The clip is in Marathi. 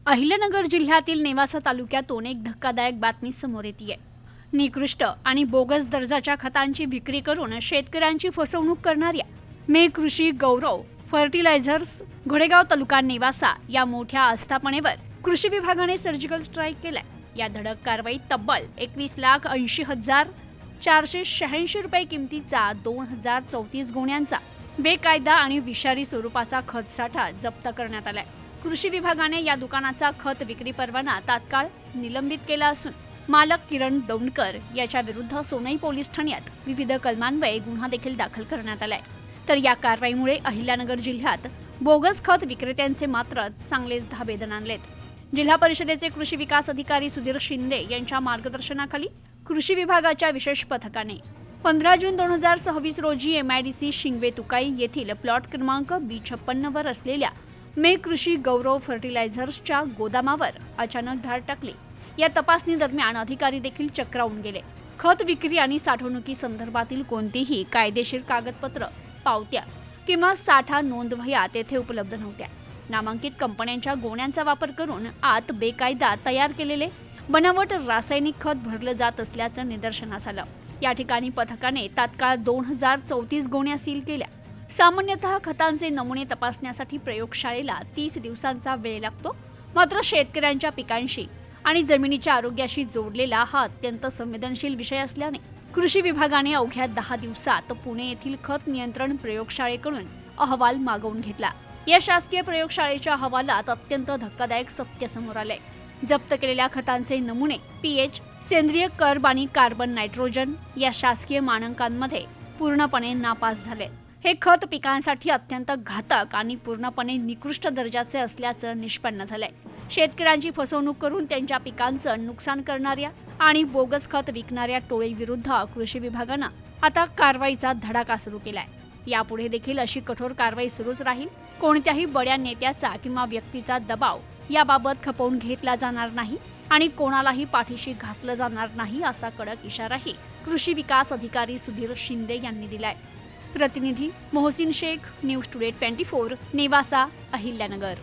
अहिल्यानगर जिल्ह्यातील नेवासा तालुक्यातून एक धक्कादायक बातमी समोर येते. निकृष्ट आणि बोगस दर्जाच्या खतांची विक्री करून शेतकऱ्यांची फसवणूक करणाऱ्या मे कृषी गौरव फर्टिलायझर्स घोडेगाव तालुका नेवासा या मोठ्या आस्थापनेवर कृषी विभागाने सर्जिकल स्ट्राईक केलाय. या धडक कारवाईत तब्बल 21,80,486 रुपये किमतीचा 2034 गोण्यांचा बेकायदा आणि विषारी स्वरूपाचा खत साठा जप्त करण्यात आलाय. कृषी विभागाने या दुकानाचा खत विक्री परवाना तात्काळ निलंबित केला असून मालक किरण दौंडकर याच्या विरुद्ध सोनई पोलीस ठाण्यात विविध कलमान्वये गुन्हा देखील दाखल करण्यात आलाय. तर या कारवाईमुळे अहिल्यानगर जिल्ह्यात बोगस खत विक्रेत्यांचे मात्र चांगलेच धाबे दणाणलेत. जिल्हा परिषदेचे कृषी विकास अधिकारी सुधीर शिंदे यांच्या मार्गदर्शनाखाली कृषी विभागाच्या विशेष पथकाने 15 जून 2026 रोजी MIDC शिंगवे तुकाई येथील प्लॉट क्रमांक B56 वर असलेल्या मे कृषी गौरव फर्टिलायझर्सच्या गोदामावर अचानक धाड टाकली. या तपासणी दरम्यान अधिकारी देखील चक्रावून गेले. खत विक्री आणि साठवणुकी संदर्भातील कोणतीही कायदेशीर कागदपत्र, पावत्या किंवा साठा नोंदवह्या तेथे उपलब्ध नव्हत्या. नामांकित कंपन्यांच्या गोण्यांचा वापर करून आत बेकायदा तयार केलेले बनावट रासायनिक खत भरलं जात असल्याचं निदर्शनास आलं. या ठिकाणी पथकाने तात्काळ 2034 गोण्या सील केल्या. सामान्यतः खतांचे नमुने तपासण्यासाठी प्रयोगशाळेला 30 दिवसांचा वेळ लागतो. मात्र शेतकऱ्यांच्या पिकांशी आणि जमिनीच्या आरोग्याशी जोडलेला हा अत्यंत संवेदनशील विषय असल्याने कृषी विभागाने अवघ्या 10 दिवसात पुणे येथील खत नियंत्रण प्रयोगशाळेकडून अहवाल मागवून घेतला. या शासकीय प्रयोगशाळेच्या अहवालात अत्यंत धक्कादायक सत्य समोर आले. जप्त केलेल्या खतांचे नमुने pH, सेंद्रिय कर्ब आणि कार्बन नायट्रोजन या शासकीय मानकांमध्ये पूर्णपणे नापास झाले. हे खत पिकांसाठी अत्यंत घातक आणि पूर्णपणे निकृष्ट दर्जाचे असल्याचं निष्पन्न झालंय. शेतकऱ्यांची फसवणूक करून त्यांच्या पिकांचं नुकसान करणाऱ्या आणि बोगस खत विकणाऱ्या टोळीविरुद्ध कृषी विभागानं आता कारवाईचा धडाका सुरू केलाय. यापुढे देखील अशी कठोर कारवाई सुरूच राहील. कोणत्याही बड्या नेत्याचा किंवा व्यक्तीचा दबाव याबाबत खपवून घेतला जाणार नाही आणि कोणालाही पाठीशी घातलं जाणार नाही असा कडक इशाराही कृषी विकास अधिकारी सुधीर शिंदे यांनी दिलाय. प्रतिनिधी मोहसिन शेख, न्यूज टुडे 24, नेवासा, अहिल्यानगर.